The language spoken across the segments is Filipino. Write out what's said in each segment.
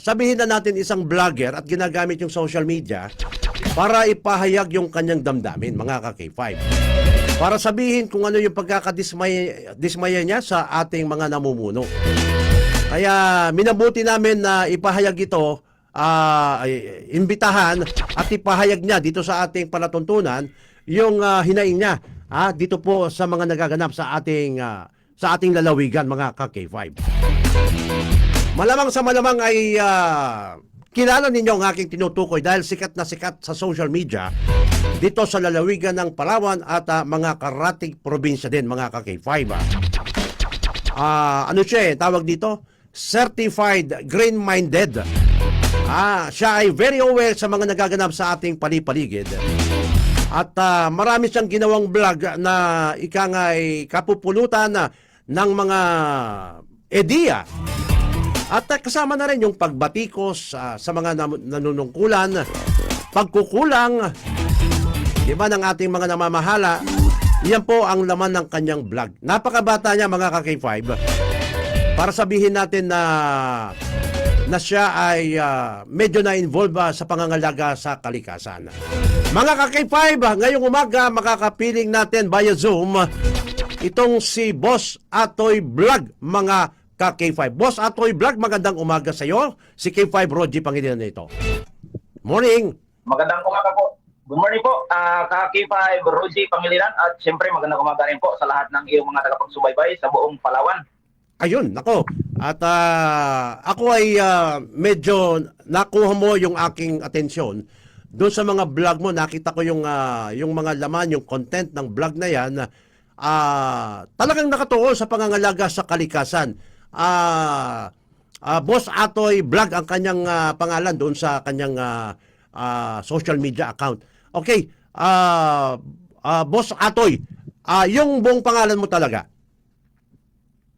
sabihin na natin isang vlogger at ginagamit yung social media para ipahayag yung kanyang damdamin, mga ka-K5. Para sabihin kung ano yung pagkakadismaya niya sa ating mga namumuno. Kaya minabuti namin na ipahayag ito, imbitahan at ipahayag niya dito sa ating palatuntunan yung hinaing niya dito po sa mga nagaganap sa ating lalawigan, mga ka-K5. Malamang sa malamang ay kilala ninyo ang aking tinutukoy dahil sikat na sikat sa social media dito sa lalawigan ng Palawan at mga karatig probinsya din, mga ka-K5. Ano siya tawag dito? Certified Green-Minded. Siya ay very aware sa mga nagaganap sa ating palipaligid. At marami siyang ginawang vlog na ika nga ay kapupulutan ng mga ideya. At kasama na rin yung pagbatikos sa mga nanunungkulan, pagkukulang, di ba, ng ating mga namamahala. Yan po ang laman ng kanyang vlog. Napakabata niya, mga ka-K5. Para sabihin natin na siya ay medyo na-involve sa pangangalaga sa kalikasan. Mga ka-K5, ngayong umaga makakapiling natin via Zoom itong si Boss Atoy Vlog, mga ka-K5. Boss Atoy Vlog, magandang umaga sa iyo. Si K5 Roji Pangilinan nito. Morning. Magandang umaga po. Good morning po, ka-K5 Roji Pangilinan, at siyempre magandang umaga rin po sa lahat ng iyong mga tagapagsubaybay sa buong Palawan. Ayun, nako. At ako ay medyo nakuha mo yung aking atensyon doon sa mga vlog mo. Nakita ko yung mga laman, yung content ng vlog na yan. Talagang nakatuon sa pangangalaga sa kalikasan. Boss Atoy Vlog ang kanyang pangalan doon sa kanyang social media account. Okay, Boss Atoy, yung buong pangalan mo talaga?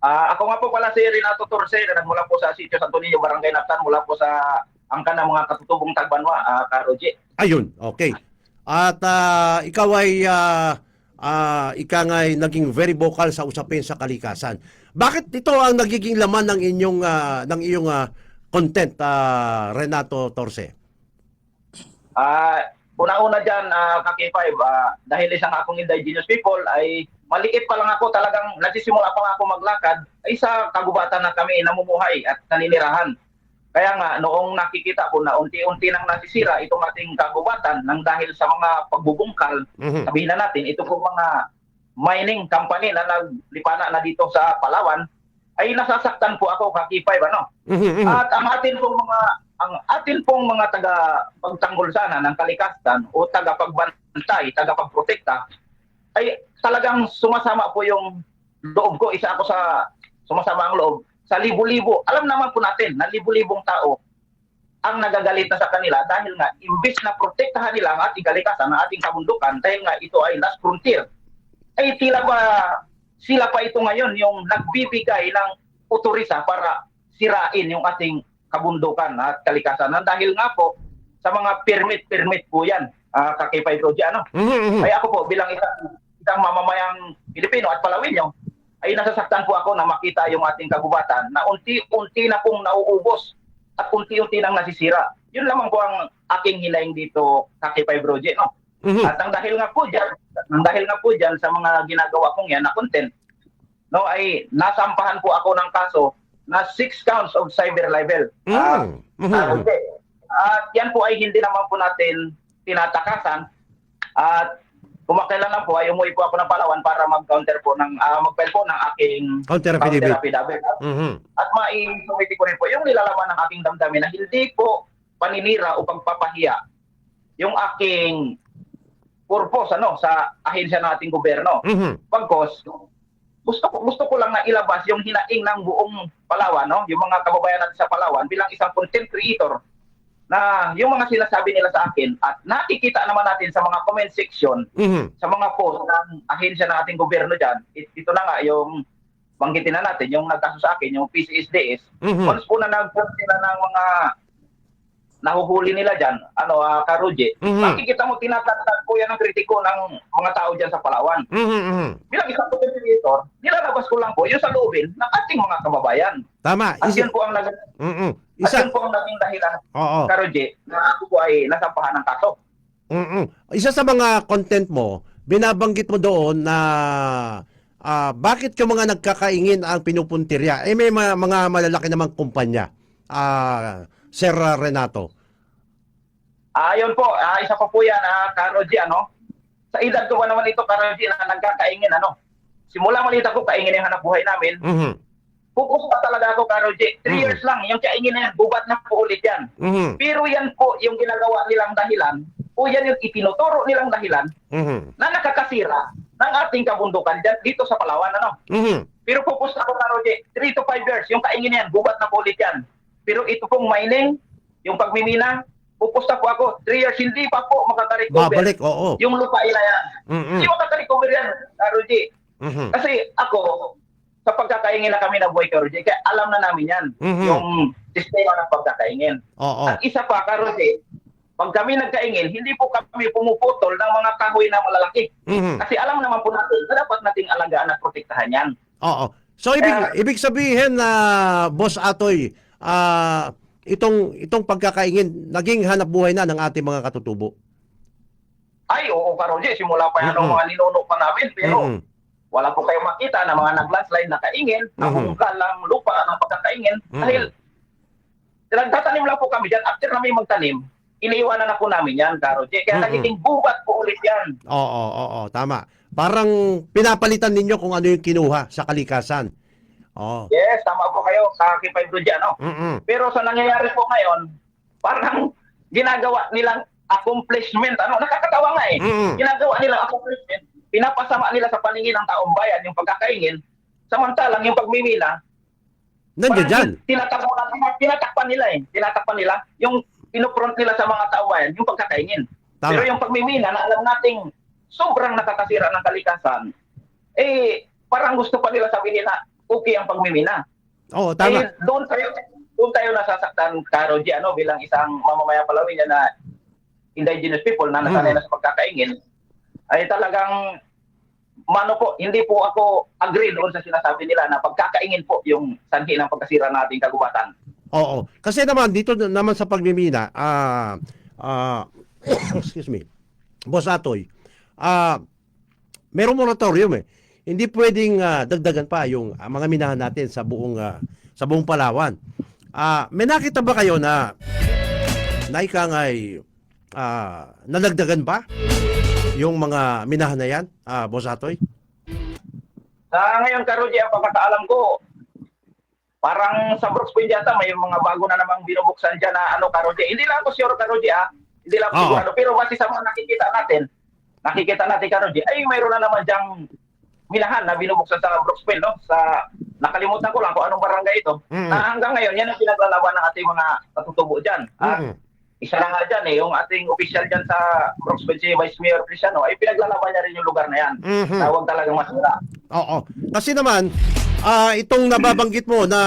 Ako nga po pala si Renato Torce, na nagmula po sa Sitio Santo Niño, Barangay Natan, mula po sa angkan ng mga katutubong Tagbanwa, Ka-Roji. Ayun, okay. At ikaw ay ika nga ay naging very vocal sa usapin sa kalikasan. Bakit ito ang nagiging laman ng iyong content, Renato Torce? Una-una dyan, ka-K5, dahil isang akong indigenous people, ay maliit pa lang ako, talagang nagsisimula pa lang ako maglakad, ay sa kagubatan na kami namumuhay at naninirahan. Kaya nga, noong nakikita ko na unti-unti nang nasisira itong ating kagubatan nang dahil sa mga pagbubungkal, sabihin na natin, ito po mga mining company na naglipana na dito sa Palawan, ay nasasaktan po ako, ka-K5, ano? At ang atin pong mga taga-pagtanggol sana ng kalikasan o taga-pagbantay, taga-pagprotekta, ay talagang sumasama po yung loob ko. Isa ako sa sumasama ang loob sa libo-libo. Alam naman po natin na libo-libong tao ang nagagalit na sa kanila dahil nga imbis na protektahan nila ang ating kalikasan, ang ating kabundukan, dahil nga ito ay last frontier, ay tila ba sila pa ito ngayon yung nagbibigay ng otorisa para sirain yung ating kabundukan at kalikasan. Dahil nga po sa mga permit po yan, ka-K5 Roji, ano? Kaya ako po bilang isang mamamayang Pilipino at Palawinyo, ay nasasaktan po ako na makita yung ating kagubatan na unti-unti na pong nauubos at unti-unti nang nasisira. Yun lamang po ang aking hinaing dito, ka-K5 Roji, no? At ang dahil nga po dyan sa mga ginagawa kong yan na content, no, ay nasampahan po ako ng kaso na 6 counts of cyber libel. At yan po ay hindi naman po natin tinatakasan. At kumakailan lang po ay umuwi po ako ng Palawan para mag-counter po mag-file po ng aking counter affidavit. At maisumiti ko rin po yung nilalaman ng aking damdamin na hindi po paninira o pagpapahiya yung aking purpose sa ahensya ng ating gobyerno. Pagkos gusto ko lang na ilabas yung hinaing ng buong Palawan, no? Yung mga kababayan natin sa Palawan bilang isang content creator, na yung mga sinasabi nila sa akin at nakikita naman natin sa mga comment section, sa mga post ng ahensya ng ating gobyerno dyan. Ito na nga yung banggitin na natin, yung nagkaso sa akin, yung PCSDS. Once po na nag-post sila ng mga nahuhuli nila dyan, Karuji, Mhm. makikita mo tinatagtag po yan ang kritiko ng mga tao dyan sa Palawan. Bilang isang contributor, nilalabas ko lang po yung sa loobin ng ating mga kababayan. Tama. At yun po ang Isa. yun po ang naging dahilan, Oo. Karuji, na ako po ay nasampahan ng kaso. Isa sa mga content mo, binabanggit mo doon na bakit yung mga nagkakaingin ang pinupuntirya? Eh may mga malalaki namang kumpanya. Sir Renato. Yun po, isa pa po yan, Karuji, Sa edad ko ba naman ito, Karuji, na nagkakaingin, Simula maliit ako, kaingin yung hanap buhay namin. Focus pa talaga ako, Karuji. 3 years lang, yung kaingin na yan, bubat na po ulit yan. Pero yan po, yung ginagawa nilang dahilan, o yan yung itinuturo nilang dahilan, na nakakasira ng ating kabundukan dyan, dito sa Palawan, Pero focus ako, Karuji, 3 to 5 years, yung kaingin na yan, bubat na po ulit yan. Pero ito pong mining, yung pagmimina, pupusta po ako, 3 years, hindi pa po makaka-recover. Babalik, oo. Yung lupa ila yan. Hindi makaka-recover yan, Rudy. Kasi ako, sa pagkakaingin na kami na buhay, Rudy, kaya alam na namin yan, yung sistema ng pagkakaingin. Oo. At isa pa, Rudy, pag kami nagkaingin, hindi po kami pumuputol ng mga kahoy na malalaki. Kasi alam naman po natin na dapat nating alagaan at protektahan yan. Oo. So ibig sabihin na Boss Atoy, itong pagkakaingin naging hanap buhay na ng ating mga katutubo. Ay, oo, Karoji, simula pa yan ng mga ninuno pa namin, pero wala po kayong makita na mga nag-landslide na kaingin, nahunggal lang lupa ng pagkakaingin, dahil nagtatanim lang po kami dyan. After namin magtanim, iniiwanan na po namin yan, Karoji. Kaya nagiging bubat po ulit yan. Oo, tama. Parang pinapalitan ninyo kung ano yung kinuha sa kalikasan. Oh. Yes, tama po kayo, Kaki-5 dyan, Pero sa nangyayari po ngayon, parang ginagawa nilang accomplishment, nakakatawa nga eh. Ginagawa nilang accomplishment, pinapasama nila sa paningin ng taong bayan yung pagkakaingin, samantalang yung pagmimina, nandiyan dyan. Tinatakpan nila yung pinupront nila sa mga taong bayan, yung pagkakaingin. Tama. Pero yung pagmimina, na alam nating sobrang nakakasira ng kalikasan, parang gusto pa nila sabihin na okay ang pagmimina. Oo, tama. Doon tayo nasasaktan, Karoji, bilang isang mamamayan Palawin na indigenous people na nasanay na sa pagkakaingin, ay talagang, hindi po ako agree doon sa sinasabi nila na pagkakaingin po yung sanhi ng pagkasira nating kagubatan. Oo. Kasi naman, dito naman sa pagmimina, excuse me, Boss Atoy, merong moratorium eh. Hindi pwedeng dagdagan pa yung mga minahan natin sa buong Palawan. May nakita ba kayo na ika nga'y nalagdagan ba yung mga minahan na yan, Boss Atoy? Ngayon, Karoji, ang pagkakaalam ko, parang sa Brooks Point yata may mga bago na namang binubuksan dyan na Karoji. Hindi lang ako sure, Karoji, Hindi lang ako sigurado. Pero base sa mga nakikita natin, Karoji, ay mayroon na naman dyang minahan na binubuksan sa Brooks Point, nakalimutan ko lang kung anong barangay ito. Na hanggang ngayon, yan ang pinaglalaban ng ating mga katutubo dyan. Isa na nga dyan yung ating official dyan sa Brooks Point, si Vice Mayor Cristiano, ay pinaglalaban niya rin yung lugar na yan. Na huwag talagang masira. Oo. Kasi naman, itong nababanggit mo na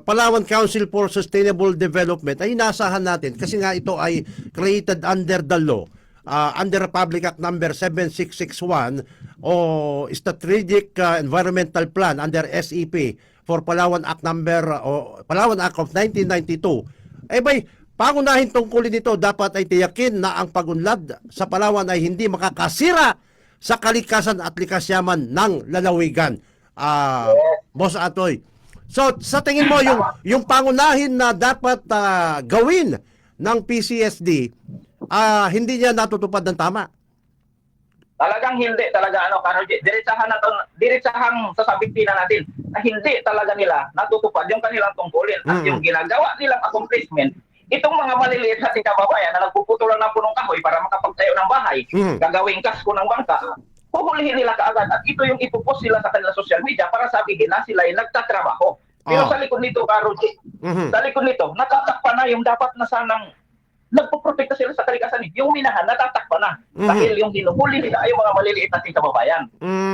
Palawan Council for Sustainable Development ay inasahan natin kasi nga ito ay created under the law. Under Republic Act number 7661 o Strategic Environmental Plan under SEP for Palawan Act Palawan Act of 1992. Pangunahin tungkulin nito dapat ay tiyakin na ang pagunlad sa Palawan ay hindi makakasira sa kalikasan at likasyaman ng lalawigan. Boss Atoy. So sa tingin mo yung pangunahin na dapat gawin ng PCSD hindi niya natutupad ng tama. Talagang hindi talaga Karoji. Diretsahang sasabihin na natin na hindi talaga nila natutupad yung kanilang tungkulin at yung ginagawa nilang accomplishment. Itong mga maliliit nating kababayan na nagpuputulan ng punong kahoy para makapagtayo ng bahay, gagawing kasko ng bangka, huhulihin nila kaagad at ito yung ipopost nila sa kanilang social media para sabihin na sila ay nagtatrabaho. Pero sa likod nito, Karoji, sa likod nito, natatakpan na yung dapat na sanang nagpoprotekta sila sa kalikasan. Yung minahan, natatakpan na. Dahil yung hinuhuli nila ay yung mga maliliit nating kababayan.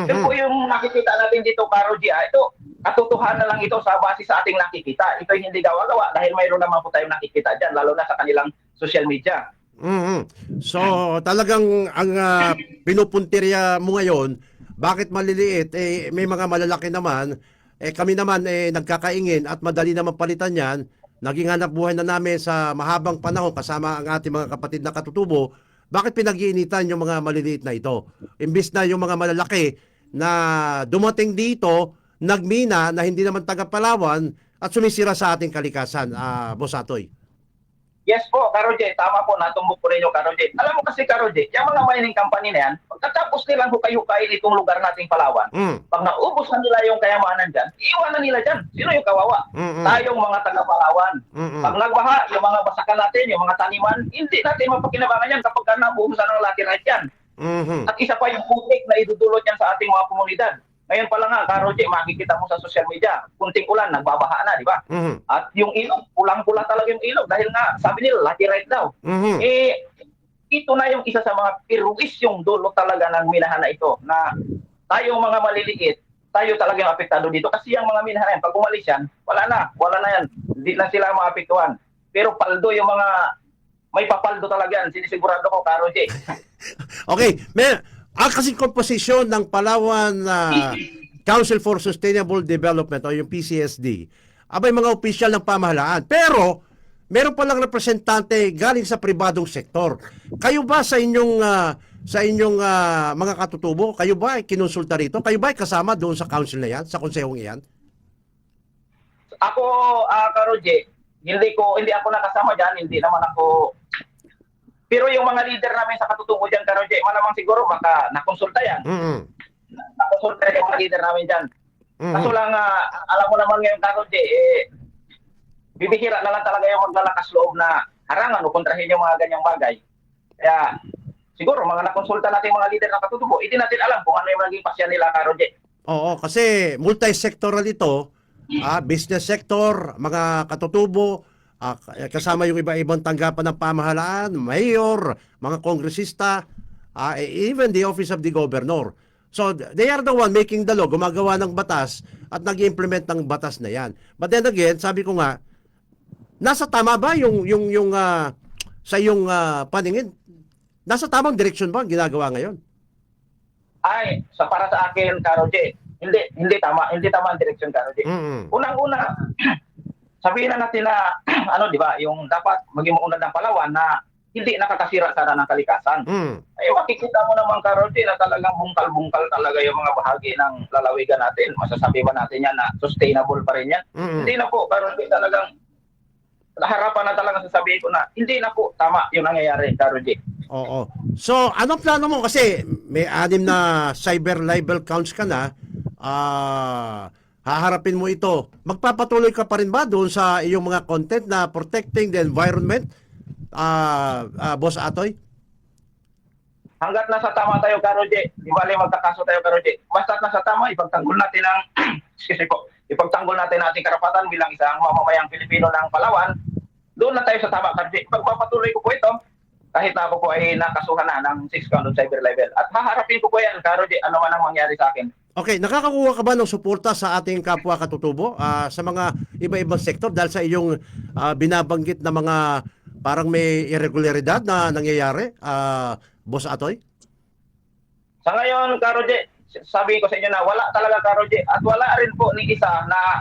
Yun po yung nakikita natin dito, Karoji, ito, katotohanan lang ito sa base sa ating nakikita. Ito hindi gawa-gawa dahil mayroon naman po tayong nakikita dyan, lalo na sa kanilang social media. Mhm. So talagang ang pinupuntirya mo ngayon, bakit maliliit? Eh, may mga malalaki naman. Eh, kami naman nagkakaingin at madali naman palitan yan. Naging hanap buhay na namin sa mahabang panahon kasama ang ating mga kapatid na katutubo. Bakit pinag-iinitan yung mga maliliit na ito? Imbis na yung mga malalaki na dumating dito, nagmina na hindi naman taga Palawan at sumisira sa ating kalikasan, Boss Atoy. Yes po, Karoje, tama po, natumbok po ninyo, Karoje. Alam mo kasi, Karoje, yung mga mining company na yan, pagkatapos nilang hukay-hukayin itong lugar nating Palawan, pag naubos na nila yung kayamanan dyan, iwan na nila dyan. Sino yung kawawa? Tayong mga taga-Palawan. Pag nagbaha, yung mga basakan natin, yung mga taniman, hindi natin mapakinabangan yan kapag nabuhusan ng latirite yan. At isa pa yung putik na idudulot yan sa ating mga komunidad. Ngayon pa lang nga, Karoje, makikita mo sa social media, kunting ulan, nagbabaha na, di ba? At yung ilog, pulang-pula talaga yung ilog dahil nga, sabi nila, laterite daw. Eh, ito na yung isa sa mga pirwisyong dulo talaga ng minahan na ito, na tayong mga maliliit, tayo talaga yung apektado dito. Kasi yung mga minahan na yan, pag umalis yan, wala na yan. Hindi na sila maapektuhan. Pero paldo yung mga, may papaldo talaga yan, sinisigurado ko, Karoje. Okay, ang kasing komposisyon ng Palawan Council for Sustainable Development o yung PCSD, abay mga opisyal ng pamahalaan. Pero, meron palang representante galing sa pribadong sektor. Kayo ba sa inyong mga katutubo, kayo ba ay kinonsulta rito? Kayo ba ay kasama doon sa council na yan, sa konsehong iyan? Ako, Karoje, hindi ako nakasama dyan, hindi naman ako. Pero yung mga leader namin sa katutubo dyan, Karoje, malamang siguro baka nakonsulta yan. Nakonsulta yung mga leader namin dyan. Kaso lang, alam mo naman ngayon, Karoje, bibihira na lang talaga yung maglalakas loob na harangan o kontrahin yung mga ganyang bagay. Kaya, siguro, mga nakonsulta natin mga leader ng katutubo, hindi natin alam kung ano yung naging pasya nila, Karoje. Oo, kasi multi-sectoral ito, business sector, mga katutubo, kasama yung iba-ibang tanggapan ng pamahalaan, mayor, mga kongresista, even the office of the governor. So they are the one making the law, gumagawa ng batas at nag-implement ng batas na yan. But then again, sabi ko nga, nasa tama ba yung sa iyong paningin? Nasa tamang direksyon ba ang ginagawa ngayon? Ay, para sa akin, Karoje, hindi tama ang direksyon, Karoje. Unang-una, sabihin na natin na, di ba, yung dapat maging maunlad ng Palawan na hindi nakakasira sana ng kalikasan. Ay, makikita mo naman, Karoje, na talagang bungkal-bungkal talaga yung mga bahagi ng lalawigan natin. Masasabi ba natin yan na sustainable pa rin yan? Hindi na po, Karoje, talagang harapan na talaga sasabihin ko na hindi na po tama yung nangyayari, Karoje. Oo. So, anong plano mo? Kasi may 6 na cyber libel counts ka na. Haharapin mo ito. Magpapatuloy ka pa rin ba doon sa iyong mga content na protecting the environment, Boss Atoy? Hanggat nasa tama tayo, Karoje, di bali magkakaso tayo, Karoje. Basta nasa tama, ipagtanggol natin ipagtanggol natin ating karapatan bilang isang mamamayang Pilipino ng Palawan. Doon na tayo sa tama, Karoje. Pagpapatuloy ko po ito, kahit na ako po ay nakasuhan na ng 6 count of cyber libel. At haharapin ko po yan, Karoje, ano man ang mangyari sa akin. Okay, nakakakuha ka ba ng suporta sa ating kapwa katutubo sa mga iba-ibang sektor dahil sa iyong binabanggit na mga parang may irregularidad na nangyayari, Boss Atoy? Sa ngayon, Karoje, sabi ko sa inyo na wala talaga, Karoje, at wala rin po ni isa na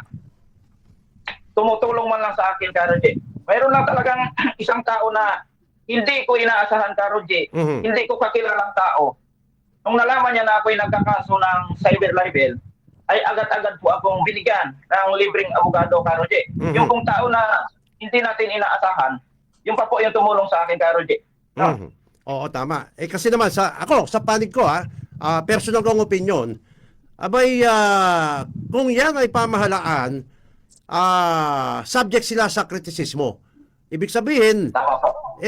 tumutulong man lang sa akin, Karoje. Mayroon lang talagang isang tao na hindi ko inaasahan, Karoje, hindi ko kakilalang tao. Nung nalaman niya na ako'y nagkakaso ng cyber libel, ay agad-agad po akong binigyan ng libreng abogado, Karoje. Yung kung tao na hindi natin inaasahan, yung pa po yung tumulong sa akin, Karoje. No? Oo, tama. Eh kasi naman, sa panig ko, personal kong opinion, abay, kung yan ay pamahalaan, subject sila sa kritisismo. Ibig sabihin,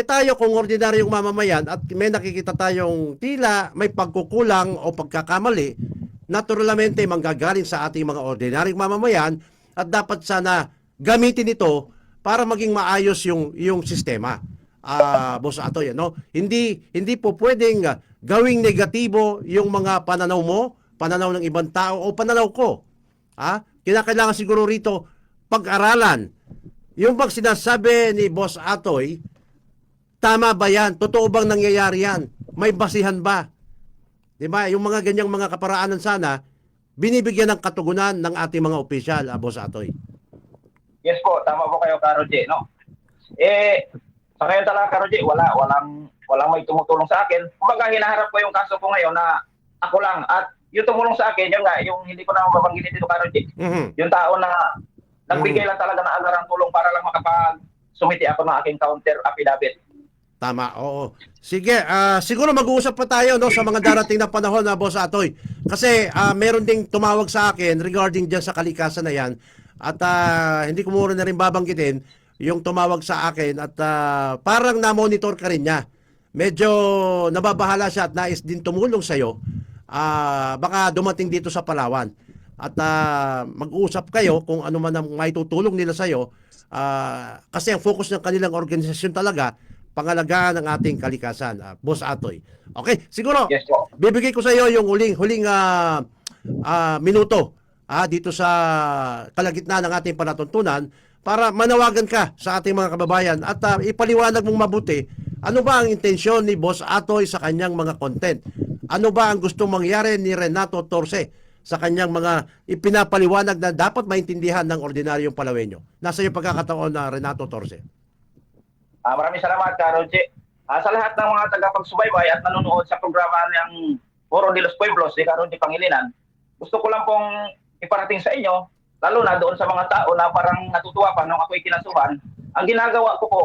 tayo kung ordinaryong mamamayan at may nakikita tayong tila may pagkukulang o pagkakamali, naturalmente manggagaling sa ating mga ordinaryong mamamayan at dapat sana gamitin ito para maging maayos yung sistema. Boss Atoy, hindi po pwedeng gawing negatibo yung mga pananaw mo, pananaw ng ibang tao o pananaw ko. Kinakailangan siguro rito pag-aralan. Yung bang sinasabi ni Boss Atoy, Tama ba yan? Totoo bang nangyayari yan? May basihan ba? Di ba? Yung mga ganyang mga kaparaanan sana, binibigyan ng katugunan ng ating mga opisyal, Boss Atoy. Yes po, tama po kayo, Karo J, no? Sa ngayon talaga, Karo J, walang may tumutulong sa akin. Kumbaga, hinaharap ko yung kaso ko ngayon na ako lang. At yung tumulong sa akin, yun nga, yung hindi ko na mabanggitin dito, Karo J. Yung tao na nagbigay lang talaga ng agarang tulong para lang makapag-sumiti ako ng aking counter affidavit. Tama, oo. Sige, siguro mag-uusap pa tayo no, sa mga darating na panahon na Boss Atoy. Kasi meron ding tumawag sa akin regarding dyan sa kalikasan na yan. At hindi ko muna na rin babanggitin yung tumawag sa akin at parang na-monitor ka rin niya. Medyo nababahala siya at nais din tumulong sa'yo. Baka dumating dito sa Palawan. At mag-uusap kayo kung ano man ang maitutulong nila sa'yo. Kasi ang focus ng kanilang organisasyon talaga, pangalagaan ng ating kalikasan. Boss Atoy. Okay, siguro, Yes po. bibigay ko sa iyo yung huling minuto dito sa kalagitnaan ng ating palatuntunan para manawagan ka sa ating mga kababayan at ipaliwanag mong mabuti ano ba ang intensyon ni Boss Atoy sa kanyang mga content. Ano ba ang gustong mangyari ni Renato Torce sa kanyang mga ipinapaliwanag na dapat maintindihan ng ordinaryong Palawenyo. Nasa iyo pagkakataon na Renato Torce. Maraming salamat, Karo J. Sa lahat ng mga tagapagsubaybay at nanonood sa programa ng Foro de los Pueblos ni Karo J. Pangilinan, gusto ko lang pong iparating sa inyo, lalo na doon sa mga tao na parang natutuwa pa nung ako'y kinasuhan, ang ginagawa ko po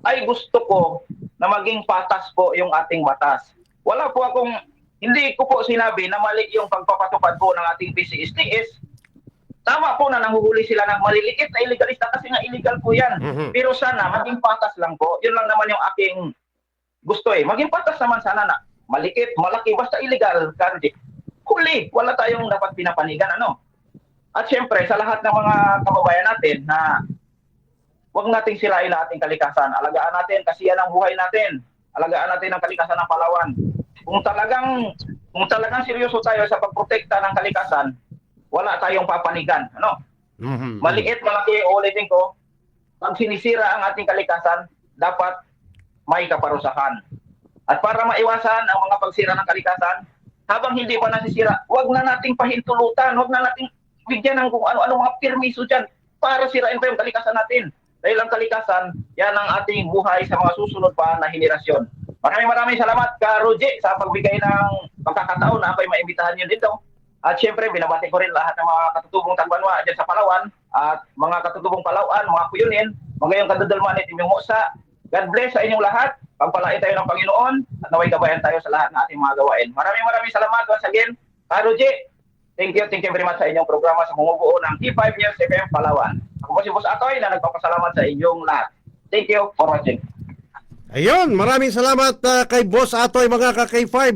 ay gusto ko na maging patas po yung ating batas. Hindi ko po sinabi na mali yung pagpapatupad po ng ating PCSTS. Tama po na nanghuhuli sila ng maliliit na illegalista kasi nga illegal po yan. Pero sana maging patas lang po. Yun lang naman yung aking gusto Maging patas naman sana na maliit, malaki, basta illegal, Karji. Huli, wala tayong dapat pinapanigan, ano? At syempre, sa lahat ng mga kababayan natin na huwag nating sirain ang ating kalikasan. Alagaan natin kasi yan ang buhay natin. Alagaan natin ang kalikasan ng Palawan. Kung talagang seryoso tayo sa pagprotekta ng kalikasan, wala tayong papanigan, ano? Maliit, malaki, ulitin ko, pag sinisira ang ating kalikasan, dapat may kaparusahan. At para maiwasan ang mga pagsira ng kalikasan, habang hindi pa nasisira, wag na nating pahintulutan, wag na nating bigyan ng kung ano-ano mga permiso dyan para sirain pa yung kalikasan natin. Dahil ang kalikasan, yan ang ating buhay sa mga susunod pa na henerasyon. Maraming salamat, Karo J, sa pagbigay ng pagkakataon na ako'y maimbitahan nyo dito. At syempre, binabati ko rin lahat ng mga katutubong Tagbanwa dyan sa Palawan at mga katutubong Palawan, mga kuyunin, mga yung kadadalman at inyong musa. God bless sa inyong lahat. Pagpalain tayo ng Panginoon at naway gabayan tayo sa lahat ng ating mga gawain. Maraming salamat once again. Karo J, thank you very much sa inyong programa sa bumubuo ng T5 News FM Palawan. Ako po si Boss Atoy na nagpapasalamat sa inyong lahat. Thank you for watching. Ayun, maraming salamat kay Boss Atoy mga ka-K5.